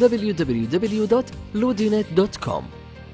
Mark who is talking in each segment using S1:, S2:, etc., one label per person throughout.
S1: www.lodinet.com.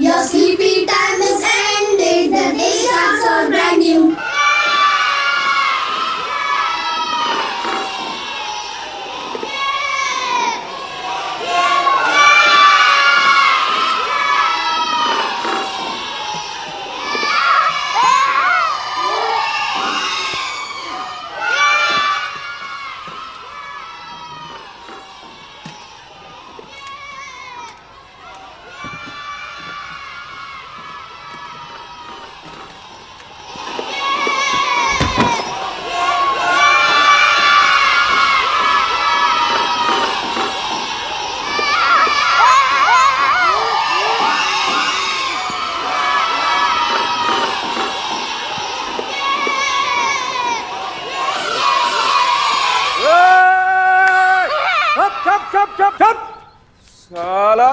S2: Your sleepy time is ended, the day starts all brand new.
S3: चुप साला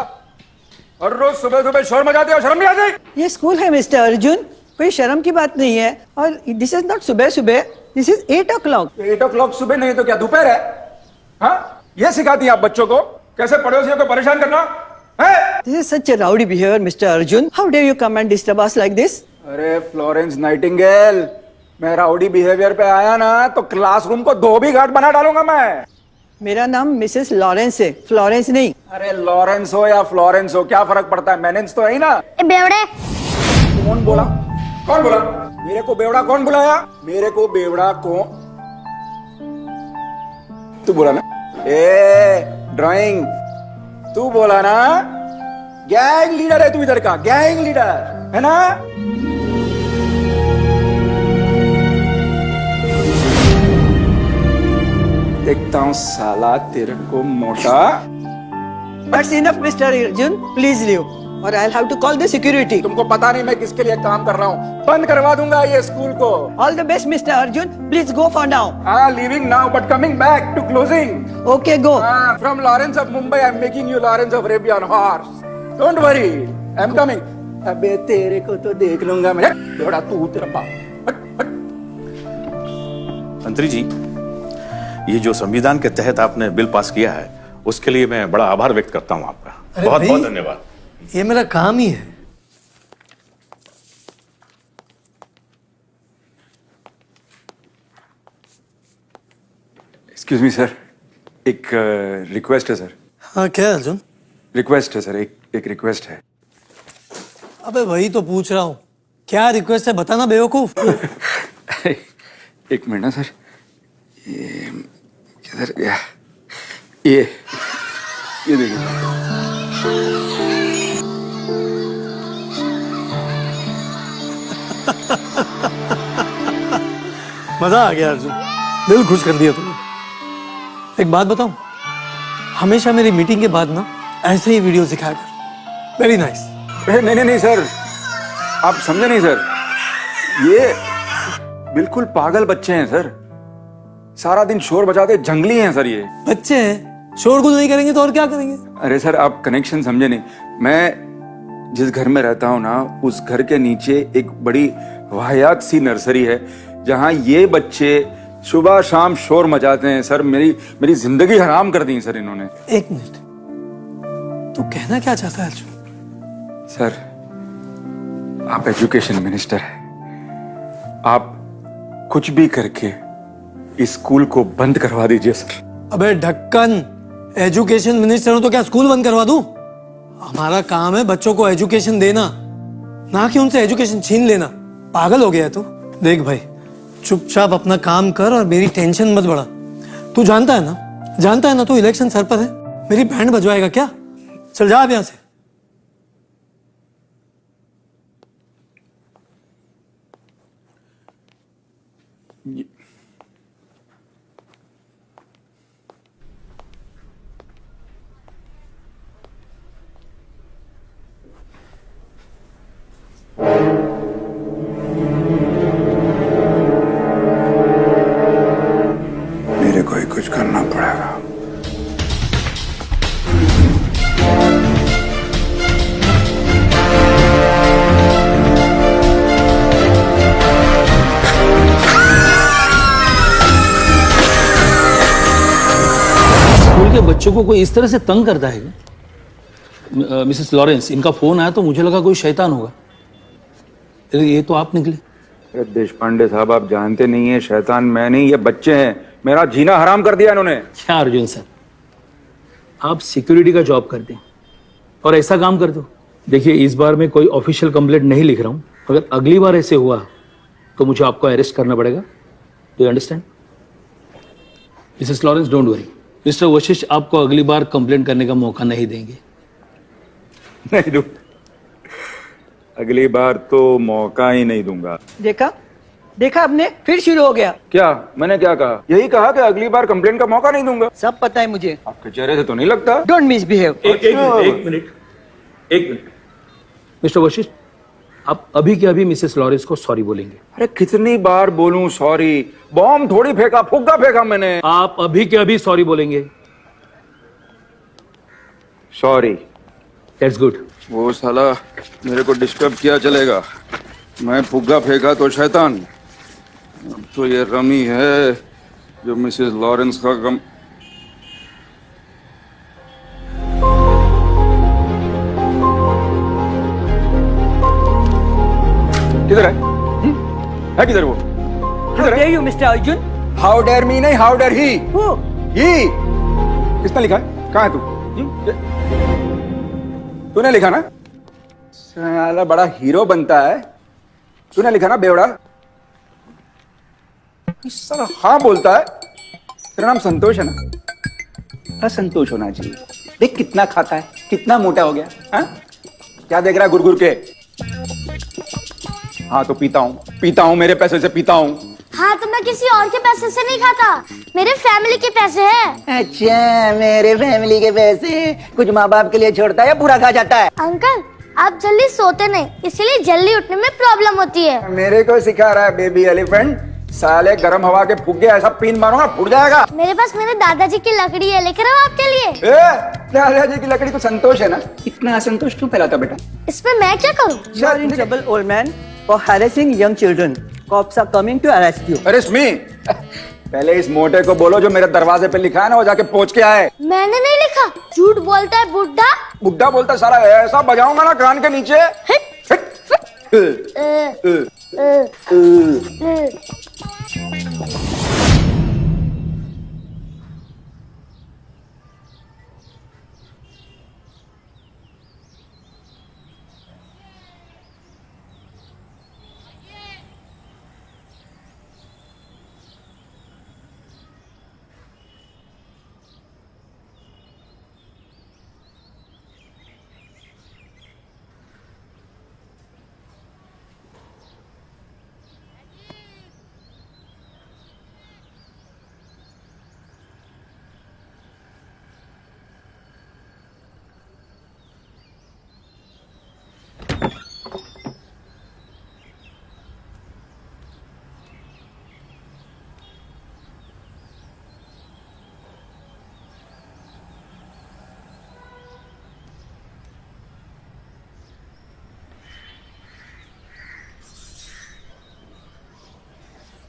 S3: हर रोज सुबह सुबह शोर मचाते हो, शर्म नहीं आती?
S4: ये स्कूल है मिस्टर अर्जुन, कोई शर्म की बात नहीं है। और दिस इज नॉट सुबह सुबह, दिस इज 8 o'clock।
S3: 8 o'clock सुबह नहीं तो क्या दोपहर है? हाँ, ये सिखाती हैं आप बच्चों को कैसे पड़ोसियों को परेशान करना है?
S4: This is such a rowdy behaviour mister Arjun, how dare you come and disturb us like this?
S3: अरे फ्लोरेंस नाइटिंगेल, मैं राउडी बिहेवियर पे आया ना तो क्लासरूम को धोबी घाट बना डालूंगा मैं।
S4: मेरा नाम मिसेस लॉरेंस है, फ्लोरेंस नहीं।
S3: अरे लॉरेंस हो या फ्लोरेंस हो क्या फर्क पड़ता है, मैनेंस तो है ही ना।
S2: बेवड़े
S3: कौन बोला? कौन बोला? मेरे को बेवड़ा कौन बुलाया? मेरे को बेवड़ा कौन? तू बोला ना? ड्राइंग तू बोला ना? गैंग लीडर है तू, इधर का गैंग लीडर है ना? देखता हूं साला तेरे को मोटा।
S4: That's enough mister Arjun, please leave और I have to call the security.
S3: तुमको पता नहीं मैं किसके लिए काम कर रहा हूँ, बंद करवा दूंगा ये स्कूल को।
S4: All the best mister Arjun, please go for now.
S3: Leaving now but coming back to closing.
S4: Okay go.
S3: From Lawrence of Mumbai I'm making you Lawrence of Arabian horse. Don't worry, I'm coming. अबे तेरे को तो देख लूंगा मैं। थोड़ा तू तेरा बाप।
S5: मंत्री जी, ये जो संविधान के तहत आपने बिल पास किया है उसके लिए मैं बड़ा आभार व्यक्त करता हूं आपका। बहुत बहुत धन्यवाद।
S6: ये मेरा काम ही है।
S3: एक्सक्यूज मी सर, एक रिक्वेस्ट है सर।
S6: हाँ क्या अर्जुन?
S3: रिक्वेस्ट है सर, एक रिक्वेस्ट है।
S6: अबे वही तो पूछ रहा हूँ, क्या रिक्वेस्ट है बताना बेवकूफ।
S3: एक मिनट ना सर, ये किधर गया? ये देखिए।
S6: मजा आ गया अर्जुन, दिल खुश कर दिया तुमने। एक बात बताऊं, हमेशा मेरी मीटिंग के बाद ना ऐसे ही वीडियो दिखाया कर। Very nice.
S3: नहीं सर, आप समझे नहीं सर, ये बिल्कुल पागल बच्चे हैं सर, सारा दिन शोर बजाते जंगली हैं सर ये।
S6: बच्चे हैं, शोरगुल नहीं करेंगे तो और क्या करेंगे?
S3: अरे सर आप कनेक्शन समझे नहीं, मैं जिस घर में रहता हूँ ना उस घर के नीचे एक बड़ी वाहियात सी नर्सरी है जहाँ ये बच्चे सुबह शाम शोर मचाते हैं सर। मेरी जिंदगी हराम कर दी सर इन्होंने।
S6: एक मिनट, तू कहना क्या चाहता है अर्जुन?
S3: सर आप एजुकेशन मिनिस्टर हैं, आप कुछ भी करके इस स्कूल को बंद करवा दीजिए सर।
S6: अबे ढक्कन, एजुकेशन मिनिस्टर हूं तो क्या स्कूल बंद करवा दूं? हमारा काम है बच्चों को एजुकेशन देना, ना कि उनसे एजुकेशन छीन लेना। पागल हो गया है तू? देख भाई, चुपचाप अपना काम कर और मेरी टेंशन मत बढ़ा। तू जानता है ना तू इलेक्शन सर पर है। मेरी बैंड बजवाएगा क्या? चल जा अब यहां से।
S3: मेरे को ही कुछ करना पड़ेगा।
S7: स्कूल के बच्चों को कोई इस तरह से तंग करता है क्या? मिसेस लॉरेंस, इनका फोन आया तो मुझे लगा कोई शैतान होगा, लेकिन ये तो आप निकले।
S3: अरे देशपांडे साहब, आप जानते नहीं है, शैतान मैं नहीं, ये बच्चे हैं। मेरा जीना हराम कर दिया इन्होंने।
S7: क्या अर्जुन सर, आप सिक्योरिटी का जॉब करते हैं और ऐसा काम करते हो? देखिए, इस बार मैं कोई ऑफिशियल कंप्लेंट नहीं लिख रहा हूं, अगर अगली बार ऐसे हुआ तो मुझे आपको अरेस्ट करना पड़ेगा। Do you understand? Mrs Lawrence, don't worry, mister Vashishtha आपको अगली बार कंप्लेंट करने का मौका नहीं देंगे।
S3: नहीं दूं, अगली बार तो मौका ही नहीं दूंगा।
S4: देखा आपने, फिर शुरू हो गया।
S3: क्या मैंने क्या कहा? यही कहा कि अगली बार कंप्लेंट का मौका नहीं दूंगा।
S4: सब पता है मुझे।
S3: आपके चेहरे से तो नहीं लगता।
S4: Don't misbehave.
S7: एक मिनट मिस्टर वशिष्ठ, आप अभी के अभी मिसेस लॉरेंस को सॉरी बोलेंगे।
S3: अरे कितनी बार बोलूं सॉरी? बॉम्ब थोड़ी फेंका, फुग्गा फेंका मैंने।
S7: आप अभी के अभी सॉरी बोलेंगे।
S3: सॉरी।
S7: That's good.
S3: वो साला मेरे को डिस्टर्ब किया चलेगा, मैं फुग्गा फेंका तो शैतान। अब तो ये रमी है जो मिसेस लॉरेंस का कम। किधर है? है किधर वो? किधर है?
S4: You mister Arjun?
S3: How dare me नहीं, how dare he.
S4: Who?
S3: He किसने लिखा है? कहाँ है तू? तूने लिखा ना? साला बड़ा हीरो बनता है। तूने लिखा ना बेवड़ा? साला हाँ बोलता है। तेरा नाम संतोष है ना? असंतोष होना चाहिए। देख कितना खाता है, कितना मोटा हो गया। हाँ? क्या देख रहा है गुरगुर के? हाँ तो पीता हूँ, मेरे पैसे से पीता हूँ।
S2: हाँ तो मैं किसी और के पैसे से नहीं खाता, मेरे फैमिली के पैसे हैं।
S4: अच्छा, मेरे फैमिली के पैसे कुछ माँ बाप के लिए छोड़ता है या पूरा खा जाता है?
S2: अंकल, आप जल्दी सोते नहीं, इसीलिए जल्दी उठने में प्रॉब्लम होती है।
S3: मेरे को सिखा रहा है बेबी एलिफेंट। साले गर्म हवा के फुग्गे ऐसा पीन मारो ना फूट जाएगा।
S2: मेरे पास मेरे दादाजी की लकड़ी है, लेकर आओ आपके लिए।
S3: दादाजी की लकड़ी तो संतोष है ना? इतना असंतोष क्यों फैलाता बेटा?
S2: इसमें मैं क्या करूँ?
S4: You are in trouble, old man, for harassing young children. Cops are coming to arrest you.
S3: अरे स्मी, पहले इस मोटे को बोलो जो मेरे दरवाजे पे लिखा है ना वो जाके पोंछ के आए।
S2: मैंने नहीं लिखा, झूठ बोलता है बुड्ढा।
S3: बुड्ढा बोलता है साला, ऐसा बजाऊंगा ना कान के नीचे।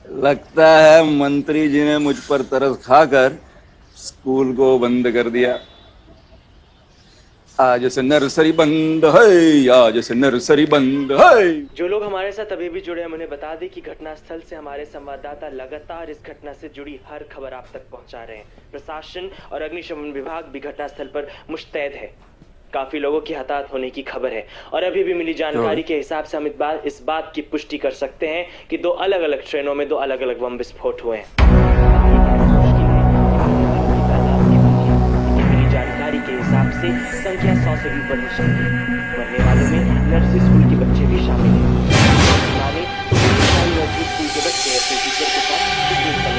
S3: लगता है मंत्री जी ने मुझ पर तरस खाकर स्कूल को बंद कर दिया। आज से नर्सरी बंद है, आज से नर्सरी बंद है।
S8: जो लोग हमारे साथ अभी भी जुड़े हैं उन्हें बता दें कि घटनास्थल से हमारे संवाददाता लगातार इस घटना से जुड़ी हर खबर आप तक पहुंचा रहे हैं। प्रशासन और अग्निशमन विभाग भी घटनास्थल पर मुस्तैद है। काफी लोगों की हताहत होने की खबर है और अभी भी मिली जानकारी के हिसाब से हम इस बात की पुष्टि कर सकते हैं कि 2 अलग-अलग ट्रेनों में 2 अलग-अलग बम विस्फोट हुए हैं। मिली जानकारी के हिसाब से संख्या 100 से भी बढ़ सकती है। मरने वालों में नर्सरी स्कूल के बच्चे भी शामिल हैं। नर्सरी स्कूल के बच्चे अपने टीचर के साथ पिकनिक पर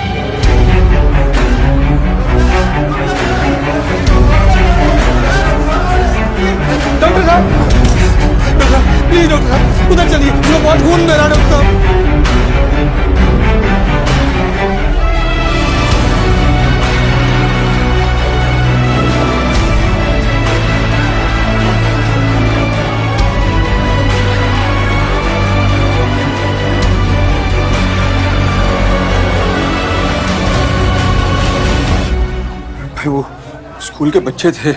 S6: डॉक्टर साहब, प्लीज डॉक्टर साहब उधर चलिए, मुझे बहुत खून बह रहा है डॉक्टर साहब।
S3: भाई वो स्कूल के बच्चे थे,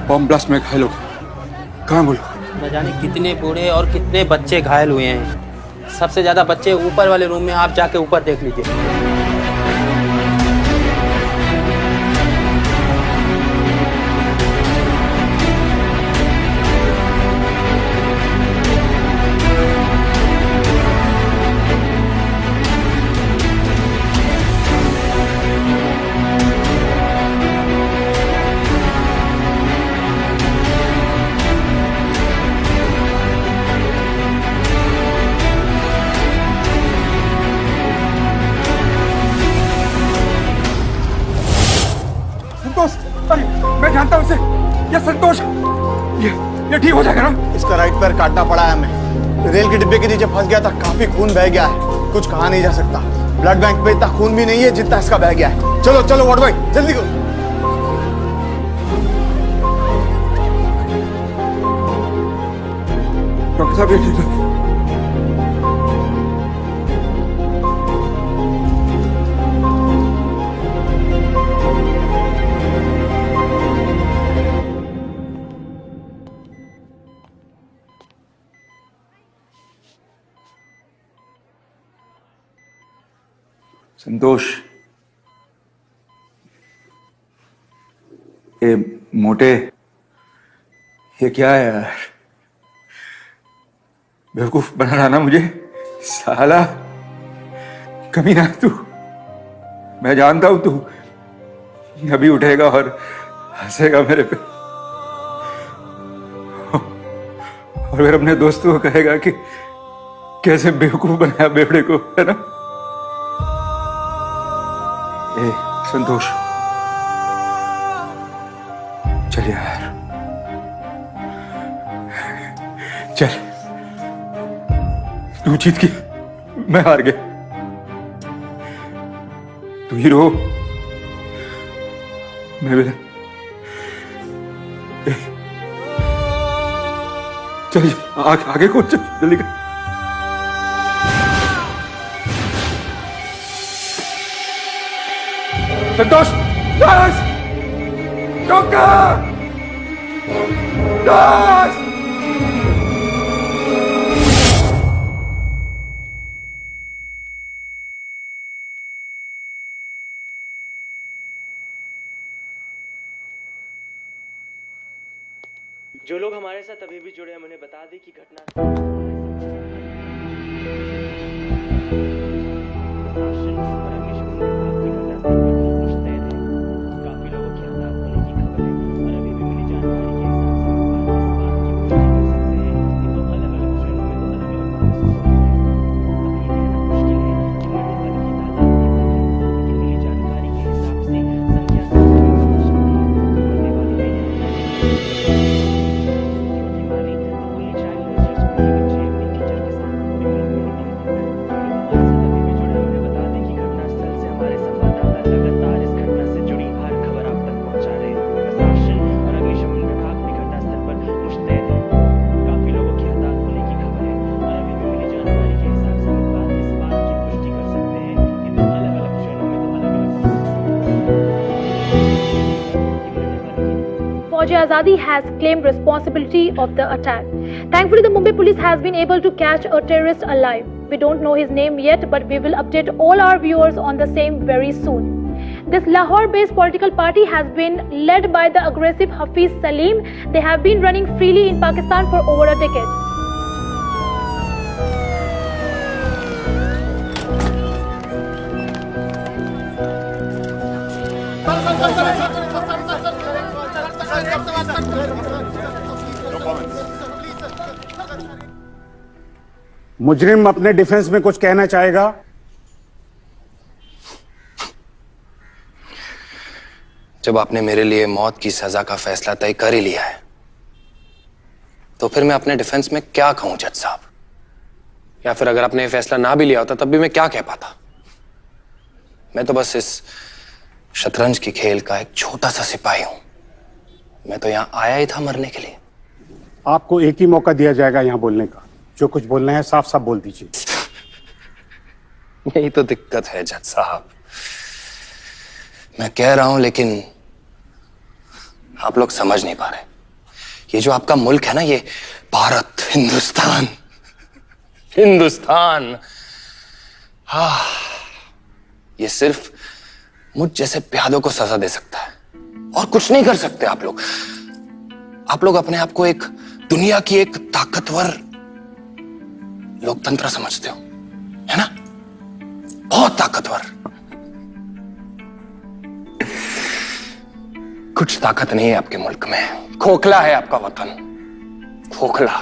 S3: बम ब्लास्ट में घायल हो गए। कहाँ बोलो?
S9: न जाने कितने बूढ़े और कितने बच्चे घायल हुए हैं। सबसे ज्यादा बच्चे ऊपर वाले रूम में, आप जाके ऊपर देख लीजिए।
S3: संतोष, अरे मैं जानता हूँ इसे, ये संतोष, ये ठीक हो जाएगा ना?
S10: इसका राइट पैर काटना पड़ा है हमें। रेल के डिब्बे के नीचे फंस गया था, काफी खून बह गया है, कुछ कहा नहीं जा सकता। ब्लड बैंक में इतना खून भी नहीं है जितना इसका बह गया है। चलो चलो वार्ड बॉय, जल्दी करो।
S3: डॉक्टर साहब, ये ठीक है। संतोष, ये मोटे, ये क्या है यार? बेवकूफ बना रहा ना मुझे, साला कमीना तू। मैं जानता हूं तू अभी उठेगा और हंसेगा मेरे पे, और फिर अपने दोस्तों को कहेगा कि कैसे बेवकूफ बनाया बेवड़े को, है ना? ए संतोष, चल यार, चल। तू जीत की, मैं हार गया। तू हीरो, मैं विलन। चल आगे कौन, चल जल्दी कर। संतोष, दास, डॉक्टर, दास।
S8: जो लोग हमारे साथ अभी भी जुड़े हैं उन्हें बता दें कि घटना बच्चे
S11: Fauji Azadi has claimed responsibility of the attack. Thankfully, the Mumbai police has been able to catch a terrorist alive. We don't know his name yet, but we will update all our viewers on the same very soon. This Lahore-based political party has been led by the aggressive Hafiz Salim. They have been running freely in Pakistan for over a decade.
S10: मुजरिम अपने defence में कुछ कहना चाहेगा?
S12: जब आपने मेरे लिए मौत की सजा का फैसला तय कर ही लिया है, तो फिर मैं अपने डिफेंस में क्या कहूं जज साहब? या फिर अगर आपने ये फैसला ना भी लिया होता तब भी मैं क्या कह पाता? मैं तो बस इस शतरंज की खेल का एक छोटा सा सिपाही हूं। मैं तो यहां आया ही था मरने के लिए।
S10: आपको एक ही मौका दिया जाएगा यहां बोलने का। जो कुछ बोलना है साफ साफ बोल दीजिए।
S12: यही तो दिक्कत है जज साहब। मैं कह रहा हूं लेकिन आप लोग समझ नहीं पा रहे। ये जो आपका मुल्क है ना, ये भारत, हिंदुस्तान, हिंदुस्तान, हाँ, ये सिर्फ मुझ जैसे प्यादों को सजा दे सकता है और कुछ नहीं कर सकते आप लोग। आप लोग अपने आप को एक दुनिया की एक ताकतवर लोकतंत्र समझते हो, है ना? बहुत ताकतवर। कुछ ताकत नहीं है आपके मुल्क में। खोखला है आपका वतन, खोखला।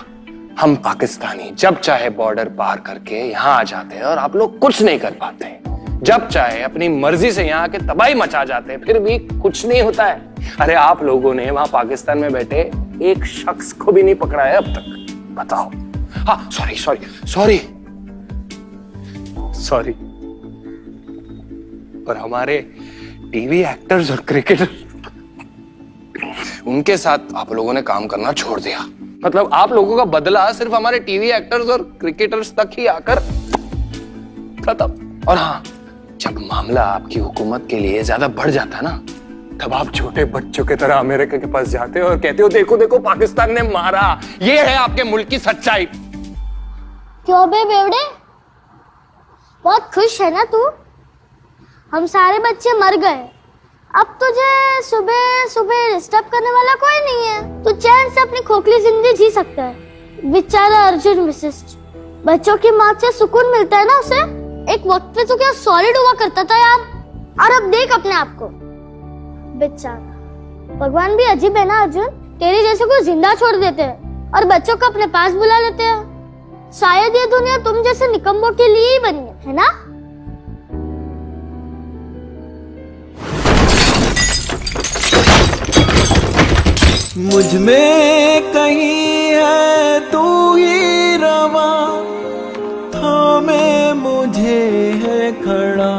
S12: हम पाकिस्तानी जब चाहे बॉर्डर पार करके यहां आ जाते हैं और आप लोग कुछ नहीं कर पाते। जब चाहे अपनी मर्जी से यहां आके तबाही मचा जाते हैं, फिर भी कुछ नहीं होता है। अरे आप लोगों ने वहां पाकिस्तान में बैठे एक शख्स को भी नहीं पकड़ा है अब तक। बताओ। हाँ, सॉरी सॉरी सॉरी सॉरी। पर हमारे टीवी एक्टर्स और क्रिकेटर्स, उनके साथ आप लोगों ने काम करना छोड़ दिया। मतलब आप लोगों का बदला सिर्फ हमारे टीवी एक्टर्स और क्रिकेटर्स तक ही आकर खत्म। और हाँ, जब मामला आपकी हुकूमत के लिए ज्यादा बढ़ जाता है ना, तब आप छोटे बच्चों की तरह अमेरिका के पास जाते हो और कहते हो देखो देखो पाकिस्तान ने मारा। ये है आपके मुल्क की सच्चाई।
S2: क्यों बे बेवड़े, बहुत खुश है ना तू? हम सारे बच्चे मर गए, अब तुझे सुबह सुबह डिस्टर्ब करने वाला कोई नहीं है। तू चैन से अपनी खोखली जिंदगी जी सकता है। बेचारा अर्जुन विशिष्ट, बच्चों की मौत से सुकून मिलता है ना उसे। एक वक्त पे तो क्या सॉलिड हुआ करता था यार, और अब देख अपने आप को। बेचारा भगवान भी अजीब है ना अर्जुन, तेरे जैसे को जिंदा छोड़ देते हैं और बच्चों को अपने पास बुला लेते हैं। शायद ये दुनिया तुम जैसे निकम्मों के लिए ही बनी है ना?
S13: मुझ में कहीं है तू ही रवा, थामे मुझे है खड़ा।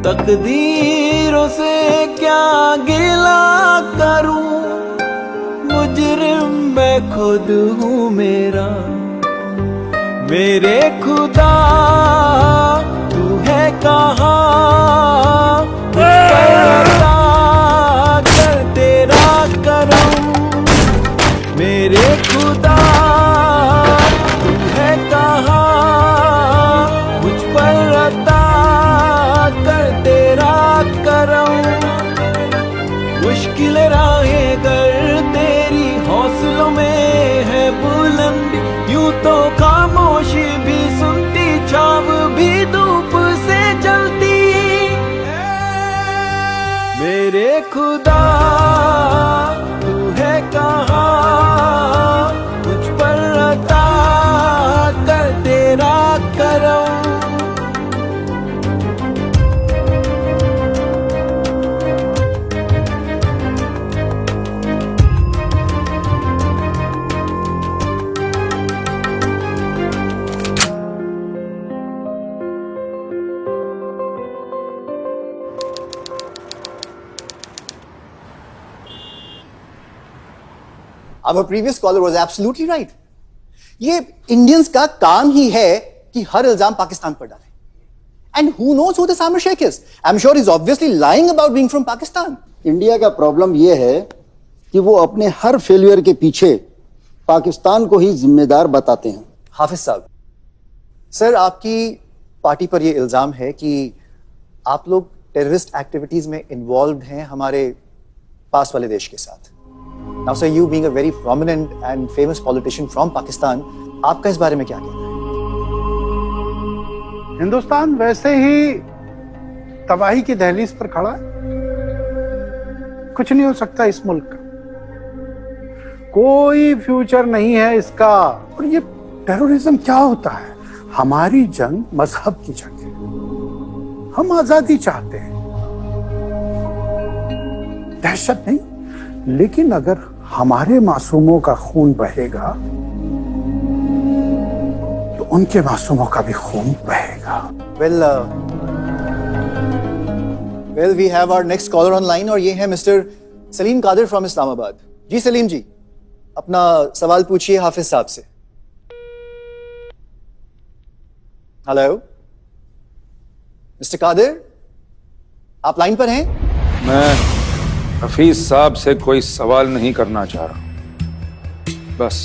S13: तकदीरों से क्या गिला करूं, मुजरिम मैं खुद हूँ मेरा। मेरे खुदा तू है कहाँ, मेरे खुदा तू है कहाँ, मुझ पर अता कर तेरा करम। मुश्किल राहें गर तेरी हौसलों में है बुलंदी, यूं तो खामोशी भी सुनती, छाव भी धूप से जलती। मेरे खुदा तू है कहाँ, तेरा करम।
S14: Our previous caller was absolutely right. ये इंडियंस का काम ही है कि हर इल्जाम पाकिस्तान पर डालें। And who knows who this Amir Sheikh is? I'm sure he's obviously lying about being from Pakistan. India का प्रॉब्लम यह है कि वो अपने हर फेलियर के पीछे पाकिस्तान को ही जिम्मेदार बताते हैं।
S10: हाफिज साहब, सर आपकी पार्टी पर यह इल्जाम है कि आप लोग टेररिस्ट एक्टिविटीज में इन्वॉल्व हैं हमारे पास वाले देश के साथ। Now sir, you being a very prominent and famous politician from Pakistan, आपका इस बारे में क्या कहना है?
S15: हिंदुस्तान वैसे ही तबाही की दहलीज पर खड़ा है। कुछ नहीं हो सकता इस मुल्क का, कोई फ्यूचर नहीं है इसका। और ये टेररिज्म क्या होता है? हमारी जंग मजहब की जंग है। हम आजादी चाहते हैं, दहशत नहीं। लेकिन अगर हमारे मासूमों का खून बहेगा तो उनके मासूमों का भी खून बहेगा।
S10: Well we have our next caller online और ये है मिस्टर सलीम कादिर फ्रॉम इस्लामाबाद। जी सलीम जी, अपना सवाल पूछिए हाफिज साहब से। हेलो मिस्टर कादिर, आप लाइन पर हैं?
S3: मैं हफीज साहब से कोई सवाल नहीं करना चाह रहा, बस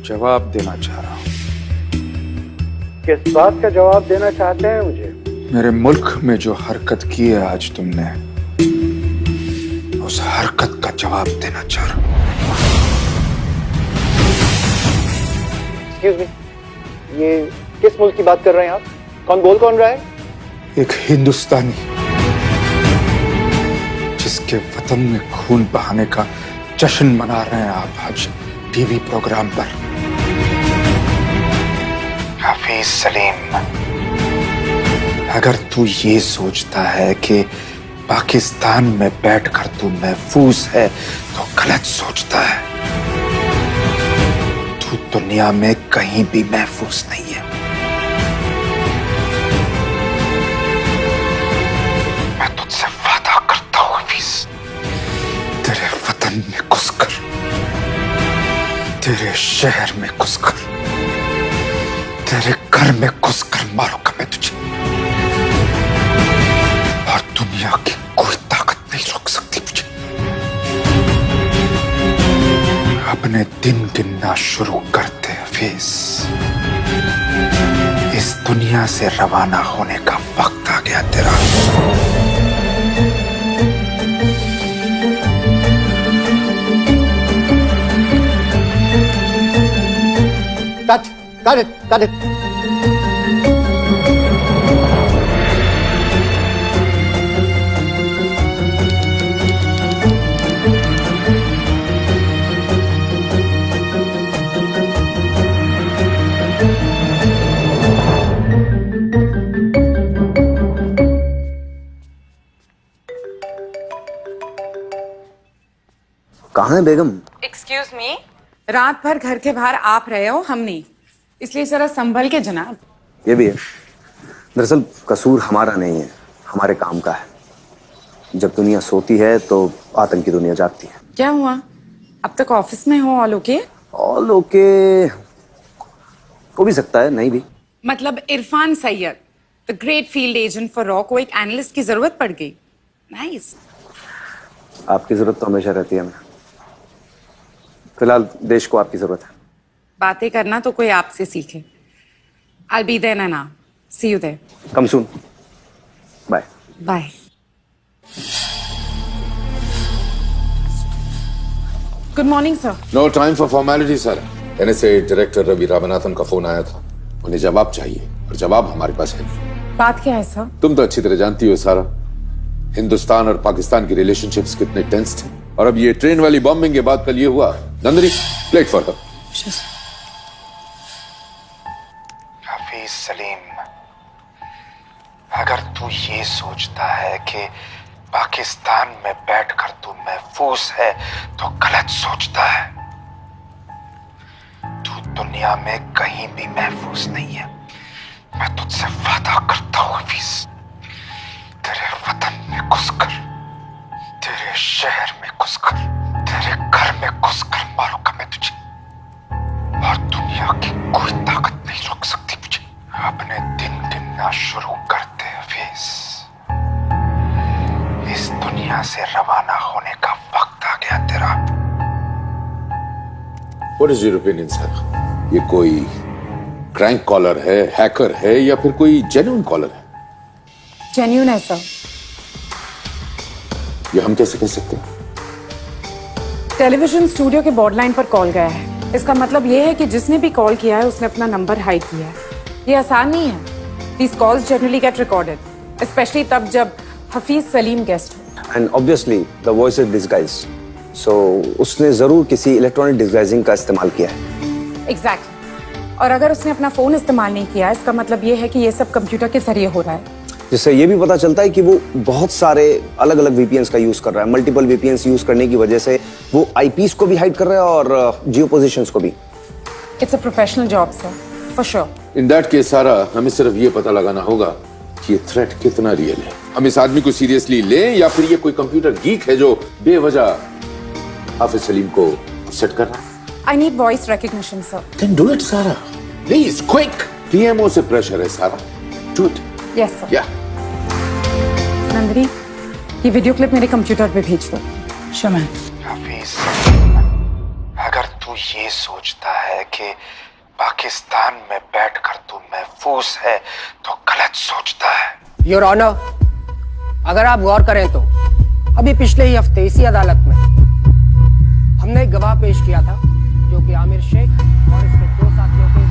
S3: जवाब देना चाह रहा हूं।
S15: किस बात का जवाब देना चाहते हैं मुझे?
S3: मेरे मुल्क में जो हरकत की है आज तुमने, उस हरकत का जवाब देना चाह रहा हूं।
S10: एक्सक्यूज मी, ये किस मुल्क की बात कर रहे हैं आप? कौन बोल कौन रहा है?
S3: एक हिंदुस्तानी जिसके वतन में खून बहाने का जश्न मना रहे हैं आप आज टीवी प्रोग्राम पर। हफीज सलीम, अगर तू ये सोचता है कि पाकिस्तान में बैठकर तू महफूज है तो गलत सोचता है। तू दुनिया में कहीं भी महफूज नहीं है। मैं तुझसे वादा करता हूं हफीज, तेरे वतन में घुसकर, तेरे शहर में घुसकर, तेरे घर में घुसकर मारूंगा मैं तुझे, और दुनिया की कोई ताकत नहीं रोक सकती मुझे। अपने दिन गिनना शुरू करते हफीज, इस दुनिया से रवाना होने का वक्त आ गया तेरा।
S10: Cut it.
S16: कहाँ है बेगम?
S17: एक्सक्यूज मी, रात भर घर के बाहर आप रहे हो, हम नहीं, इसलिए जरा संभल के जनाब।
S16: ये भी है, दरअसल कसूर हमारा नहीं है, हमारे काम का है। जब दुनिया सोती है तो आतंकी दुनिया जागती है।
S17: क्या हुआ, अब तक ऑफिस में हो? All okay?
S16: ऑल ओके हो भी सकता है, नहीं भी।
S17: मतलब Irfan Syed, the great field agent for raw, को एक एनालिस्ट की जरूरत पड़ गई। नाइस।
S16: आपकी जरूरत तो हमेशा रहती है हमें। फिलहाल देश को आपकी जरूरत है।
S17: बातें करना तो कोई आपसे सीखे। I'll be there ना, see you there.
S16: Come soon. Bye.
S17: Bye. Good morning, sir.
S18: No time for formality, sir. NSA director Ravi Ramanathan का फोन आया था, उन्हें जवाब चाहिए और जवाब हमारे पास है नहीं।
S17: बात क्या है सर?
S18: तुम तो अच्छी तरह जानती हो सारा, हिंदुस्तान और पाकिस्तान की रिलेशनशिप्स कितने टेंस थे, और अब ये ट्रेन वाली बॉम्बिंग के बाद कल ये हुआ। Nandini, plate for her.
S3: Hafeez Salim, अगर तू ये सोचता है कि पाकिस्तान में बैठकर तू महफूज है तो गलत सोचता है। तू दुनिया में कहीं भी महफूज नहीं है। मैं तुझसे वादा करता हूं हफीज, तेरे वतन में घुसकर, तेरे शहर में घुसकर, तेरे घर में घुसकर मारूंगा मैं तुझे, और दुनिया की कोई ताकत नहीं रोक सकती मुझे। अपने दिन गिनना शुरू करते हफीज, इस दुनिया
S18: दुनिया से रवाना होने का वक्त आ गया तेरा। What is your opinion, sir? ये कोई क्रैंक कॉलर है, हैकर है या फिर कोई जेन्युइन कॉलर है?
S17: जेन्युइन है सर।
S18: ये हम कैसे कह सकते हैं?
S17: टेलीविजन स्टूडियो के बॉर्डलाइन पर कॉल गया है। इसका मतलब ये है कि जिसने भी कॉल किया है उसने अपना नंबर हाइड किया है। ये आसान नहीं है। These calls generally get recorded, especially तब जब हफीज सलीम गेस्ट हो।
S16: And obviously the voice is disguised. So उसने जरूर किसी इलेक्ट्रॉनिक डिस्गाइजिंग का इस्तेमाल किया है।
S17: Exactly. और अगर उसने अपना फोन इस्तेमाल नहीं किया इसका मतलब ये है कि ये सब कंप्यूटर के जरिए हो रहा है।
S16: जिससे ये भी पता चलता है कि वो बहुत सारे अलग अलग VPNs का यूज कर रहा है। मल्टीपल VPNs यूज करने की वजह से वो IPs को भी हाइड कर रहा है और जियो पोजिशंस को भी।
S17: It's a professional job, sir, for sure.
S18: In that case सारा हमें सिर्फ ये पता लगाना होगा कि ये थ्रेट कितना रियल है। हम इस आदमी को सीरियसली लें या फिर ये कोई कंप्यूटर गीक है जो बेवजह हाफिज सलीम को अपसेट कर रहा है।
S17: I need voice recognition, sir.
S18: Then do it, सारा। Please, quick. PMO से प्रेशर है सारा। Do it.
S17: Yes, sir.
S18: Yeah.
S17: Nandini, ये वीडियो क्लिप मेरे कंप्यूटर पे भेज दो। Sure, ma'am.
S18: हाफिज, अगर तू ये सोचता है कि पाकिस्तान में बैठकर तू महफूज है तो गलत सोचता है।
S12: योर ऑनर, अगर आप गौर करें तो अभी पिछले ही हफ्ते इसी अदालत में हमने एक गवाह पेश किया था जो कि आमिर शेख और इसके दो साथियों के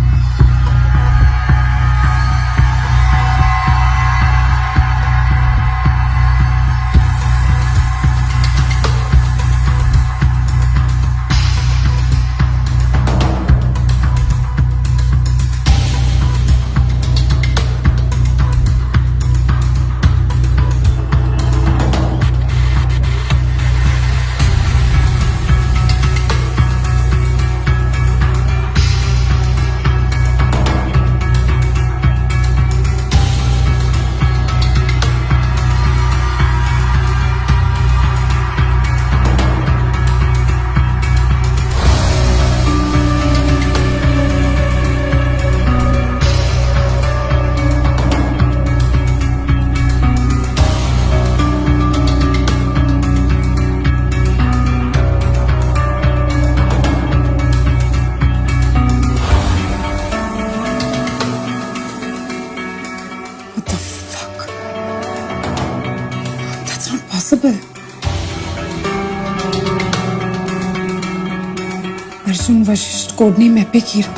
S17: Arjun Vashishtha code name epic hero.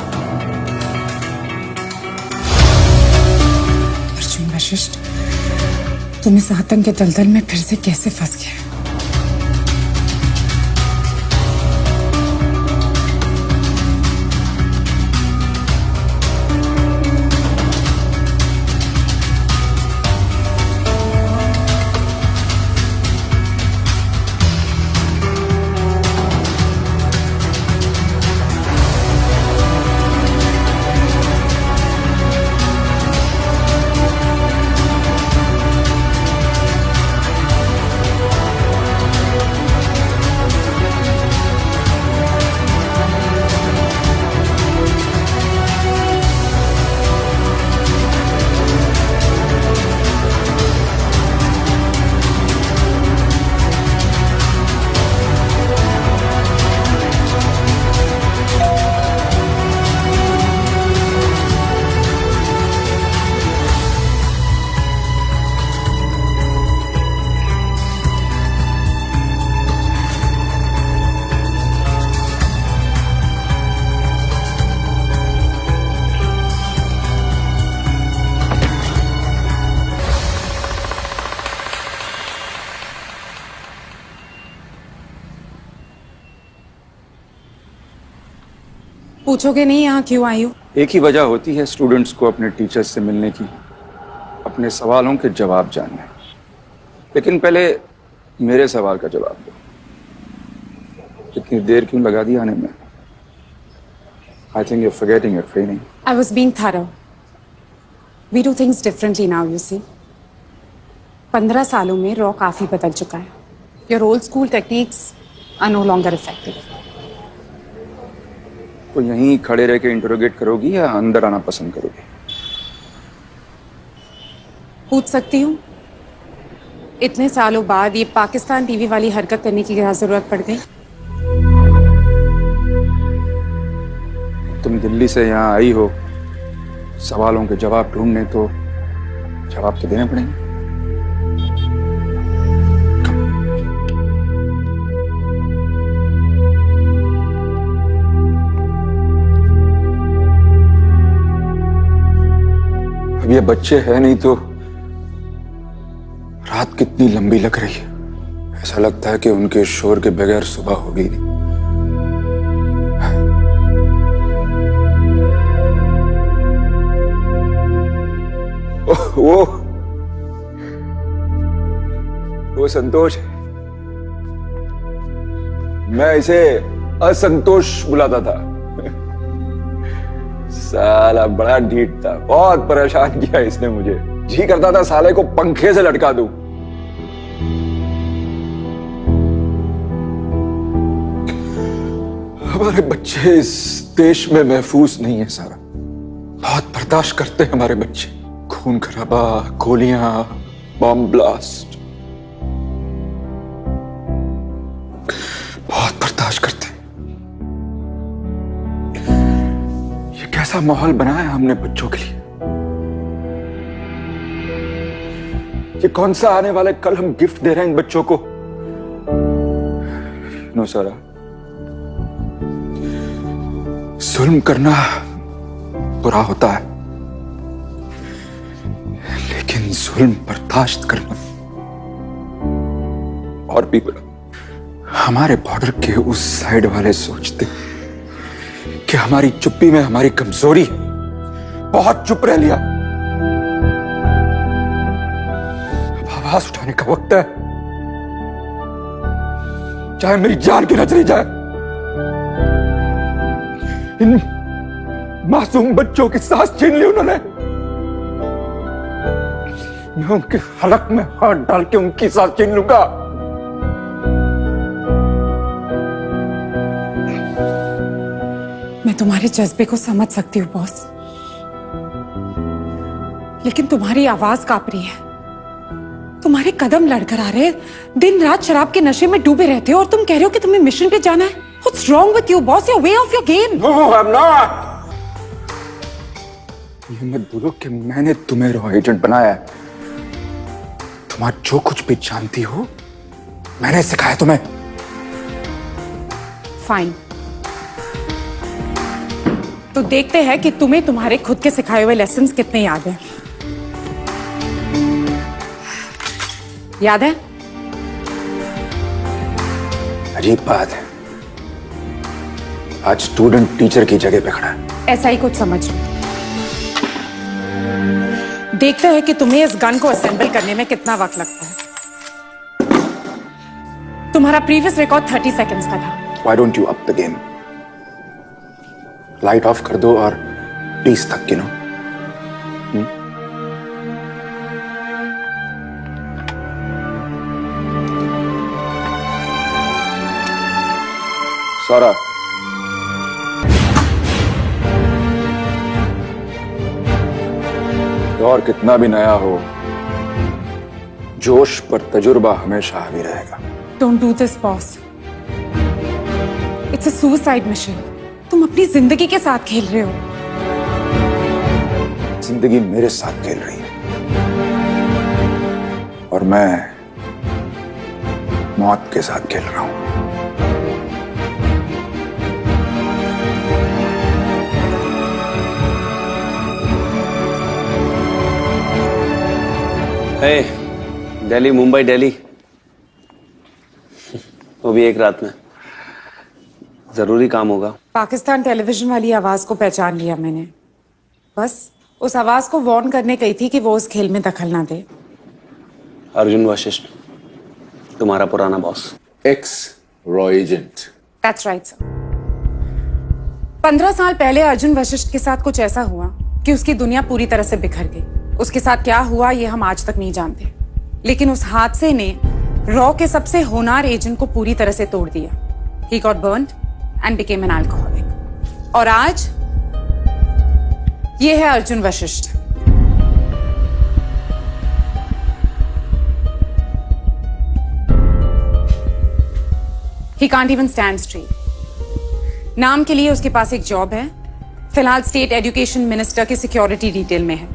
S17: Arjun Vashishtha, तुम इस आतंक के दलदल में फिर से कैसे फंस गए? पूछोगे नहीं यहाँ क्यों आई हो?
S3: एक ही वजह होती है स्टूडेंट्स को अपने टीचर्स से मिलने की, अपने सवालों के जवाब जानने। लेकिन पहले मेरे सवाल का जवाब दो, इतनी देर क्यों लगा दी आने में? I think you're forgetting your training.
S17: I was being thorough. We do things differently now, you see. 15 सालों में रॉ काफी बदल चुका है. Your old school techniques are no longer effective.
S3: तो यहीं खड़े रह के इंटरोगेट करोगी या अंदर आना पसंद करोगी?
S17: पूछ सकती हूँ. इतने सालों बाद ये पाकिस्तान टीवी वाली हरकत करने की क्या जरूरत पड़ गई?
S3: तुम दिल्ली से यहाँ आई हो सवालों के जवाब ढूंढने, तो जवाब तो देने पड़ेंगे। अब ये बच्चे हैं नहीं तो रात कितनी लंबी लग रही है। ऐसा लगता है कि उनके शोर के बगैर सुबह होगी नहीं। वो संतोष है। मैं इसे असंतोष बुलाता था। साला बड़ा ढीठ था, बहुत परेशान किया इसने मुझे। जी करता था साले को पंखे से लटका दूं। हमारे बच्चे इस देश में महफूज नहीं है सारा। बहुत बर्दाश्त करते हैं हमारे बच्चे। खून खराबा, गोलियां, बम ब्लास्ट, बहुत बर्दाश्त करते हैं। ये कैसा माहौल बनाया हमने बच्चों के लिए। ये कौन सा आने वाले कल हम गिफ्ट दे रहे हैं इन बच्चों को। नो सारा, जुल्म करना बुरा होता है, लेकिन जुल्म बर्दाश्त करना और भी बुरा। हमारे बॉर्डर के उस साइड वाले सोचते कि हमारी चुप्पी में हमारी कमजोरी है। बहुत चुप रह लिया। अब आवाज उठाने का वक्त है, चाहे मेरी जान की न चली जाए। इन मासूम बच्चों की सांस छीन ली उन्होंने। मैं उनके हलक में हाथ डाल के उनकी सांस छीन लूंगा।
S17: मैं तुम्हारे जज्बे को समझ सकती हूँ बॉस, लेकिन तुम्हारी आवाज कांप रही है, तुम्हारे कदम लड़खड़ा आ रहे, दिन रात शराब के नशे में डूबे रहते हो और तुम कह रहे हो कि तुम्हें मिशन पे जाना है। What's wrong with you, boss? You're way off your game.
S3: No, I'm not. ये मत बोलो कि मैंने तुम्हें रॉ एजेंट बनाया है। तुम आज जो कुछ भी जानती हो मैंने सिखाया तुम्हें।
S17: फाइन, तो देखते हैं कि तुम्हें तुम्हारे खुद के सिखाए हुए लेसन्स कितने याद हैं। याद है?
S3: अजीब बात है, आज स्टूडेंट टीचर की जगह पे खड़ा है।
S17: ऐसा ही कुछ समझ लो। देखते हैं कि तुम्हें इस गन को असेंबल करने में कितना वक्त लगता है। तुम्हारा प्रीवियस रिकॉर्ड 30 सेकंड्स का था।
S3: Why don't you up the game? Light of कर दो और 20 तक गिनो। सारा, दौर कितना भी नया हो, जोश पर तजुर्बा हमेशा हावी रहेगा।
S17: Don't do this, boss. It's a suicide mission. तुम अपनी जिंदगी के साथ खेल रहे हो।
S3: जिंदगी मेरे साथ खेल रही है और मैं मौत के साथ खेल रहा हूं।
S19: दिल्ली मुंबई दिल्ली, वो भी एक रात में। जरूरी काम होगा।
S17: पाकिस्तान टेलीविजन वाली आवाज को पहचान लिया मैंने। बस उस आवाज को वार्न करने गई थी कि वो उस खेल में दखल ना दे।
S19: अर्जुन वशिष्ठ, तुम्हारा पुराना boss.
S18: X raw agent.
S17: That's right, sir. 15 साल पहले अर्जुन वशिष्ठ के साथ कुछ ऐसा हुआ कि उसकी दुनिया पूरी तरह से बिखर गई। उसके साथ क्या हुआ ये हम आज तक नहीं जानते, लेकिन उस हादसे ने रॉ के सबसे होनहार एजेंट को पूरी तरह से तोड़ दिया। He got burned and became an alcoholic. और आज ये है Arjun Vashishtha. He can't even stand straight. नाम के लिए उसके पास एक जॉब है, फिलहाल स्टेट एजुकेशन मिनिस्टर के सिक्योरिटी डिटेल में है,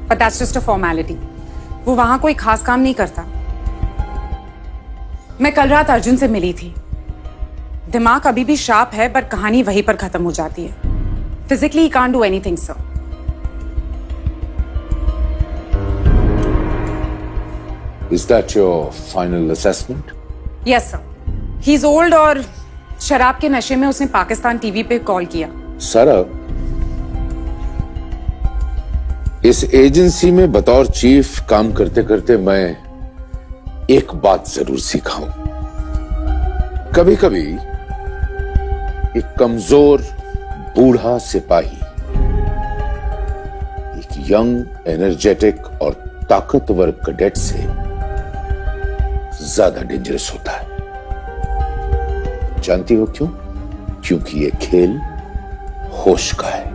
S17: but that's just a formality. वो वहां कोई खास काम नहीं करता. मैं कल रात अर्जुन से मिली थी. दिमाग अभी भी शार्प है, पर कहानी वहीं पर खत्म हो जाती है. Physically he can't do anything, sir.
S18: Is that your final assessment?
S17: Yes, sir. He's old और शराब के नशे में उसने पाकिस्तान टीवी पे कॉल किया.
S18: सारा, इस एजेंसी में बतौर चीफ काम करते करते मैं एक बात जरूर सीखा हूं. कभी कभी एक कमजोर बूढ़ा सिपाही एक यंग, एनर्जेटिक और ताकतवर कैडेट से ज्यादा डेंजरस होता है. जानती हो क्यों? क्योंकि ये खेल होश का है,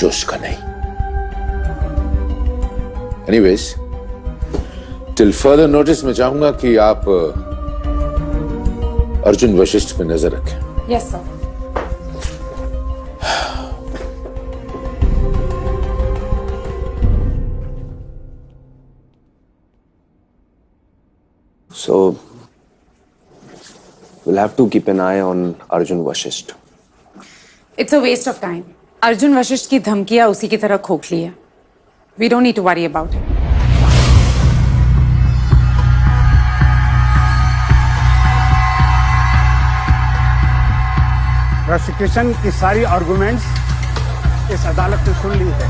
S18: जोश का नहीं. एनीवेज, टिल फर्दर नोटिस मैं चाहूंगा कि आप अर्जुन वशिष्ठ पे नजर रखें.
S17: Yes sir.
S16: So we'll have to keep an eye on Arjun Vashisht.
S17: It's a waste of time. Arjun Vashishtha की धमकियां उसी की तरह खोखली है. We don't need to worry about it.
S15: Prosecution की सारी आर्गुमेंट्स इस अदालत ने सुन ली है.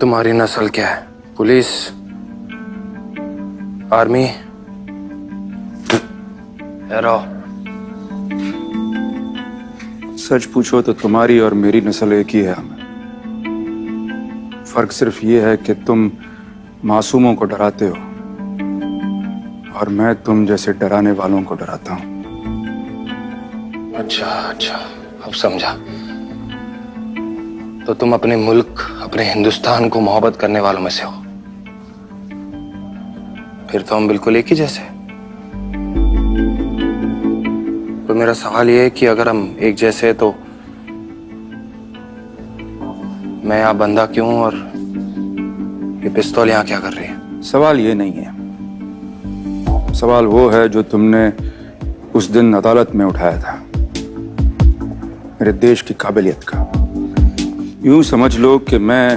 S12: तुम्हारी नस्ल क्या है? Police, army, arrow?
S3: सच पूछो तो तुम्हारी और मेरी नस्ल एक ही है. फर्क सिर्फ ये है कि तुम मासूमों को डराते हो और मैं तुम जैसे डराने वालों को डराता हूं.
S12: अच्छा अच्छा, अब समझा. तो तुम अपने मुल्क, अपने हिंदुस्तान को मोहब्बत करने वालों में से हो. फिर तो हम बिल्कुल एक ही जैसे. तो मेरा सवाल ये है कि अगर हम एक जैसे तो मैं यहाँ बंदा क्यों और ये पिस्तौल यहाँ क्या कर रही है?
S3: सवाल ये नहीं है. सवाल वो है जो तुमने उस दिन अदालत में उठाया था, मेरे देश की काबिलियत का. यूं समझ लो कि मैं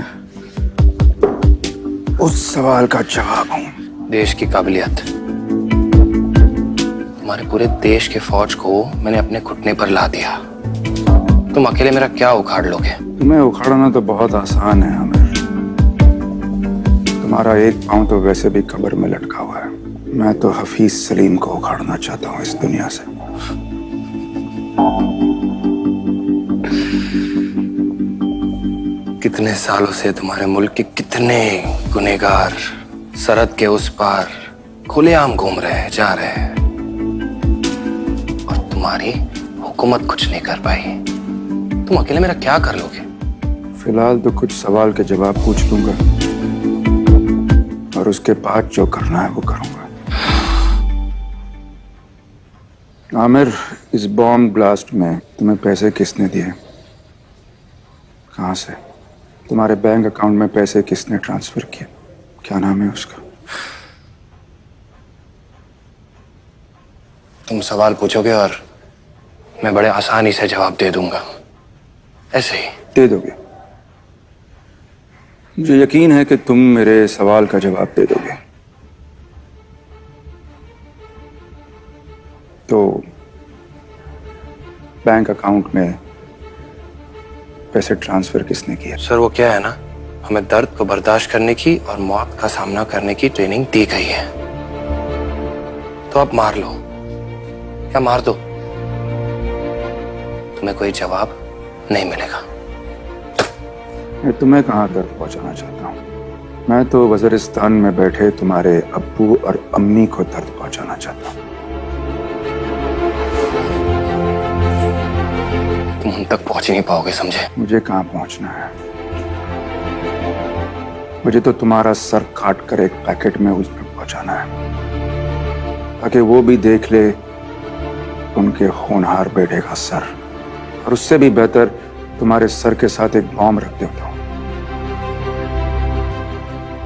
S3: उस सवाल का जवाब हूं.
S12: देश की काबिलियत? तुम्हारे पूरे देश के फौज को मैंने अपने घुटने पर ला दिया. तुम अकेले मेरा क्या उखाड़ लोगे?
S3: तुम्हें उखाड़ना तो बहुत आसान है आमिर. तुम्हारा एक पांव तो वैसे भी कब्र में लटका हुआ है. मैं तो हफीज सलीम को उखाड़ना चाहता हूं इस दुनिया से.
S12: कितने सालों से तुम्हारे मुल्क के कितने गुनहगार सरहद के उस पार खुलेआम घूम रहे हैं, जा रहे हैं, और तुम्हारी हुकूमत कुछ नहीं कर पाई। तुम अकेले मेरा क्या कर लोगे?
S3: फिलहाल तो कुछ सवाल के जवाब पूछ लूंगा और उसके बाद जो करना है वो करूंगा। आमिर, इस बॉम्ब ब्लास्ट में तुम्हें पैसे किसने दिए? कहां से? तुम्हारे बैंक अकाउंट में पैसे किसने ट्रांसफर किए? क्या नाम है उसका?
S12: तुम सवाल पूछोगे और मैं बड़े आसानी से जवाब दे दूंगा, ऐसे ही
S3: दे दोगे? मुझे यकीन है कि तुम मेरे सवाल का जवाब दे दोगे। तो बैंक अकाउंट में पैसे ट्रांसफर किसने किया?
S12: सर, वो क्या है ना, हमें दर्द को बर्दाश्त करने की और मौत का सामना करने की ट्रेनिंग दी गई है। तो अब मार लो या मार दो, तुम्हें कोई जवाब नहीं मिलेगा।
S3: मैं तुम्हें कहां दर्द पहुंचाना चाहता हूं? मैं तो वज़ीरिस्तान में बैठे तुम्हारे अब्बू और अम्मी को दर्द पहुंचाना चाहता हूं।
S12: तुम उन तक पहुंच ही नहीं पाओगे, समझे?
S3: मुझे कहां पहुंचना है? मुझे तो तुम्हारा सर काट कर एक पैकेट में उस पर पहुंचाना है, ताकि वो भी देख ले उनके होनहार बेटे का सर, और उससे भी बेहतर तुम्हारे सर के साथ एक बॉम्ब रख देता हूं,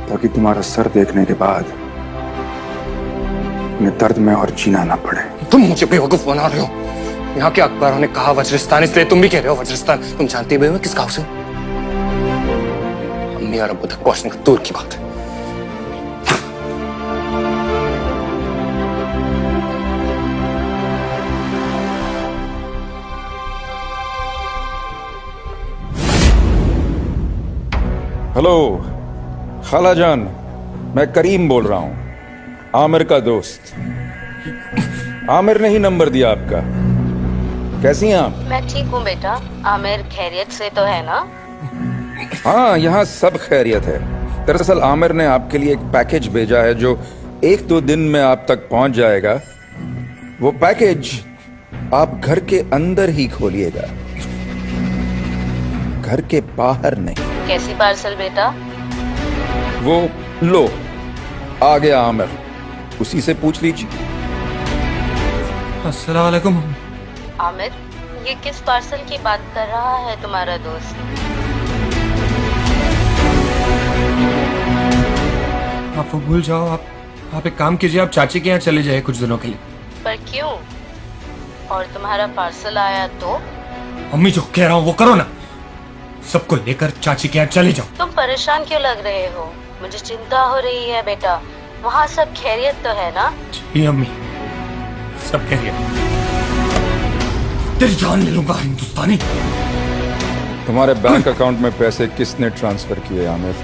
S3: ताकि तुम्हारा सर देखने के बाद उन्हें दर्द में और जीना ना पड़े।
S12: तुम मुझे बेवकूफ बना रहे हो। यहाँ के अखबारों ने कहा वज्रिस्तान, इसलिए तुम भी कह रहे हो वज्रिस्तान। तुम जानते भी हो मैं किस गांव से हूं? अम्मी और अब्बू तक पहुंचने का दूर की बात है।
S3: हेलो खालाजान, मैं करीम बोल रहा हूं, आमिर का दोस्त। आमिर ने ही नंबर दिया आपका। कैसी हैं आप?
S20: मैं ठीक हूँ बेटा। आमिर खैरियत से तो है ना?
S3: हाँ, यहाँ सब खैरियत है। दरअसल आमिर ने आपके लिए एक पैकेज भेजा है जो 1-2 दिन में आप तक पहुंच जाएगा। वो पैकेज आप घर के अंदर ही खोलिएगा, घर के बाहर नहीं।
S20: कैसी पार्सल बेटा?
S3: वो लो, आ गया आमिर, उसी से पूछ लीजिए।
S6: अस्सलाम वालेकुम।
S20: आमिर, ये किस पार्सल की बात कर रहा है तुम्हारा दोस्त?
S6: आप वो भूल जाओ। आप एक काम कीजिए, आप चाची के यहाँ चले जाइए कुछ दिनों के लिए।
S20: पर क्यों? और तुम्हारा पार्सल आया तो?
S6: अम्मी जो कह रहा हूँ वो करो ना, सबको लेकर चाची के यहाँ चले जाओ।
S20: तुम परेशान क्यों लग रहे हो? मुझे चिंता हो रही है बेटा। वहाँ सब खैरियत तो है ना?
S6: जी अम्मी, सब खैरियत। तेरी जान ले लूंगा हिंदुस्तानी।
S3: तुम्हारे बैंक अकाउंट में पैसे किसने ट्रांसफर किए आमिर?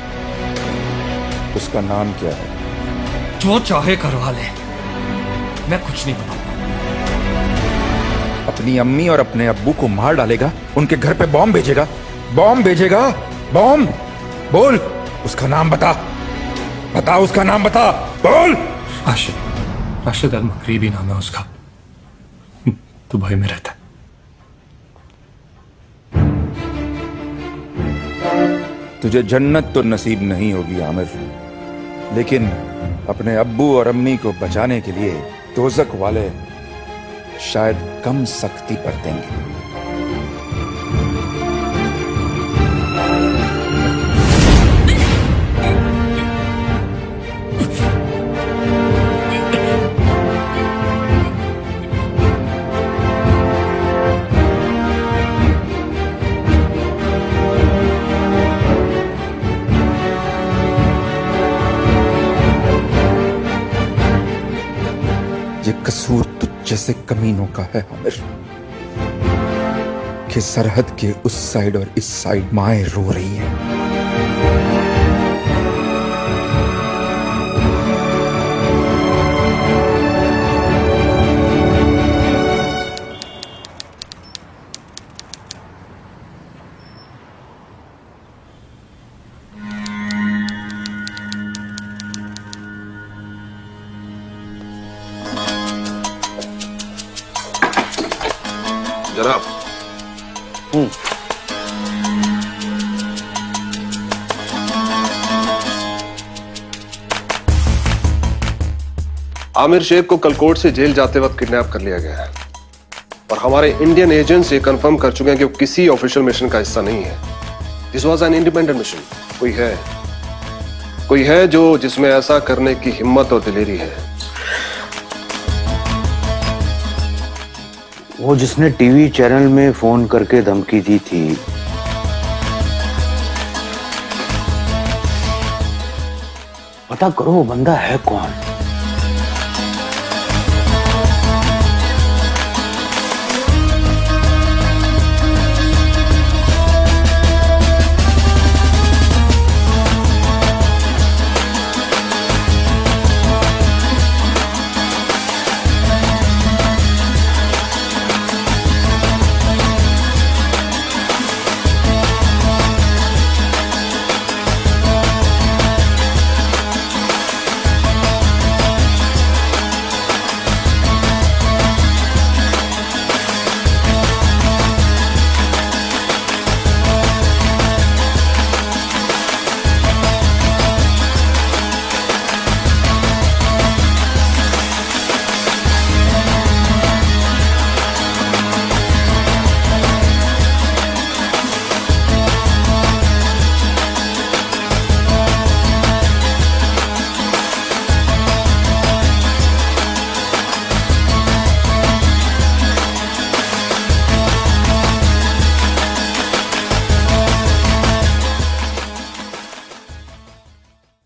S3: उसका नाम क्या है?
S6: जो चाहे करवा ले, मैं कुछ नहीं बताऊंगा।
S3: अपनी अम्मी और अपने अब्बू को मार डालेगा, उनके घर पे बॉम्ब भेजेगा, बॉम्ब भेजेगा, बॉम्ब। बोल, उसका नाम बता, बता उसका नाम बता, बोल।
S6: राशिद अल मगरिबी नाम है उसका, दुबई में रहता है।
S3: तुझे जन्नत तो नसीब नहीं होगी आमिर, लेकिन अपने अब्बू और अम्मी को बचाने के लिए दोज़ख वाले शायद कम सख्ती बरतेंगे। ये कसूर तुझ जैसे कमीनों का है आमिर, कि सरहद के उस साइड और इस साइड माएं रो रही हैं।
S12: आमिर शेख को कल कोर्ट से जेल जाते वक्त किडनैप कर लिया गया है और हमारे इंडियन एजेंट्स ये कंफर्म कर चुके हैं कि वो किसी ऑफिशियल मिशन का हिस्सा नहीं है। This was an independent mission. कोई है जो जिसमें ऐसा करने की हिम्मत और दिलेरी है।
S16: वो जिसने टीवी चैनल में फोन करके धमकी दी थी, पता करो वो बंदा है कौन।